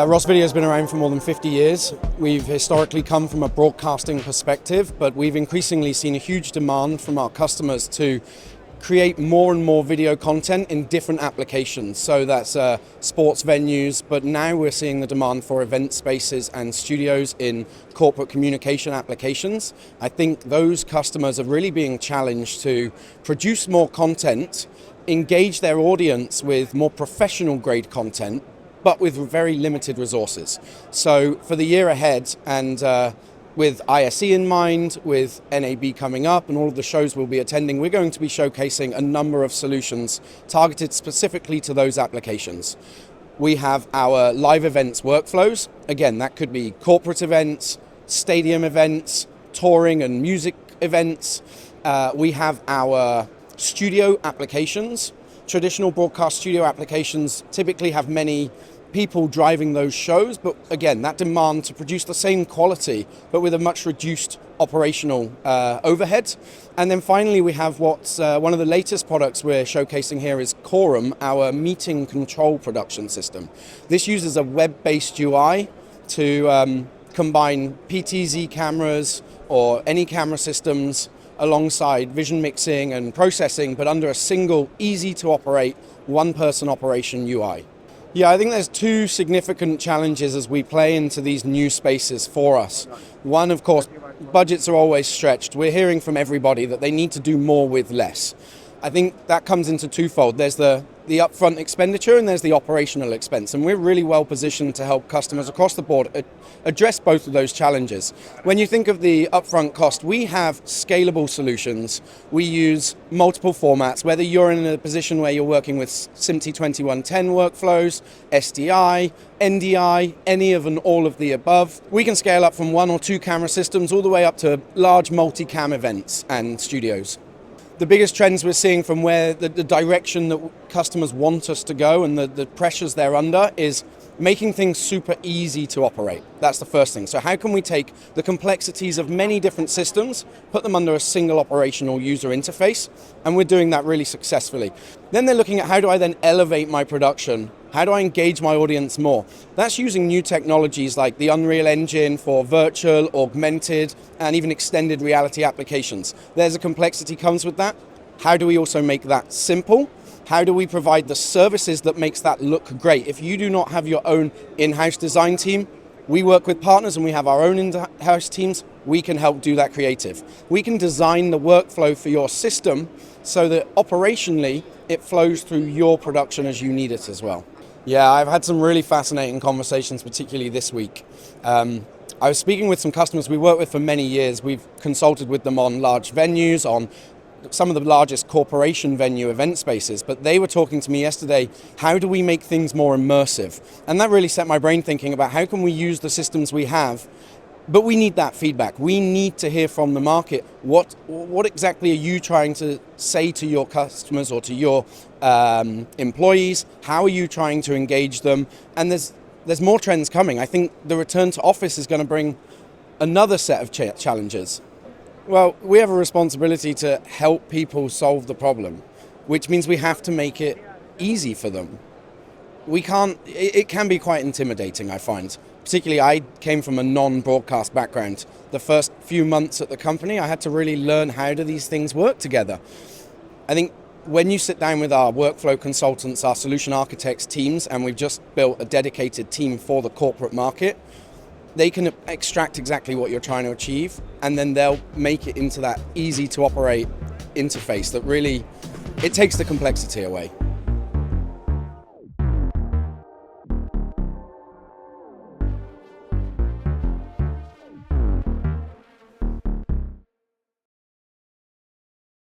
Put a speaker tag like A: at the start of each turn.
A: Ross Video has been around for more than 50 years. We've historically come from a broadcasting perspective, but we've increasingly seen a huge demand from our customers to create more and more video content in different applications. So that's sports venues, but now we're seeing the demand for event spaces and studios in corporate communication applications. I think those customers are really being challenged to produce more content, engage their audience with more professional grade content, but with very limited resources. So for the year ahead, and with ISE in mind, with NAB coming up and all of the shows we'll be attending, we're going to be showcasing a number of solutions targeted specifically to those applications. We have our live events workflows. Again, that could be corporate events, stadium events, touring and music events. We have our studio applications. Traditional broadcast studio applications typically have many people driving those shows, but again, that demand to produce the same quality, but with a much reduced operational overhead. And then finally, we have what's one of the latest products we're showcasing here is Quorum, our meeting control production system. This uses a web-based UI to combine PTZ cameras or any camera systems alongside vision mixing and processing, but under a single, easy to operate, one-person operation UI. Yeah, I think there's two significant challenges as we play into these new spaces for us. One, of course, budgets are always stretched. We're hearing from everybody that they need to do more with less. I think that comes into twofold. There's the upfront expenditure and there's the operational expense. And we're really well positioned to help customers across the board address both of those challenges. When you think of the upfront cost, we have scalable solutions. We use multiple formats, whether you're in a position where you're working with SMPTE 2110 workflows, SDI, NDI, any of and all of the above. We can scale up from 1 or 2 camera systems all the way up to large multi-cam events and studios. The biggest trends we're seeing from where the direction that customers want us to go and the pressures they're under is making things super easy to operate. That's the first thing. So how can we take the complexities of many different systems, put them under a single operational user interface? And we're doing that really successfully. Then they're looking at how do I then elevate my production? How do I engage my audience more? That's using new technologies like the Unreal Engine for virtual, augmented, and even extended reality applications. There's a complexity comes with that. How do we also make that simple? How do we provide the services that makes that look great? If you do not have your own in-house design team, we work with partners and we have our own in-house teams. We can help do that creative. We can design the workflow for your system so that operationally it flows through your production as you need it as well. Yeah, I've had some really fascinating conversations, particularly this week. I was speaking with some customers we worked with for many years. We've consulted with them on large venues, on some of the largest corporation venue event spaces, but they were talking to me yesterday, how do we make things more immersive? And that really set my brain thinking about how can we use the systems we have, but we need that feedback. We need to hear from the market. What exactly are you trying to say to your customers or to your employees? How are you trying to engage them? And there's more trends coming. I think the return to office is going to bring another set of challenges. Well, we have a responsibility to help people solve the problem, which means we have to make it easy for them. It can be quite intimidating, I find. Particularly, I came from a non-broadcast background. The first few months at the company, I had to really learn how do these things work together. I think when you sit down with our workflow consultants, our solution architects teams, and we've just built a dedicated team for the corporate market, they can extract exactly what you're trying to achieve, and then they'll make it into that easy to operate interface that really, it takes the complexity away.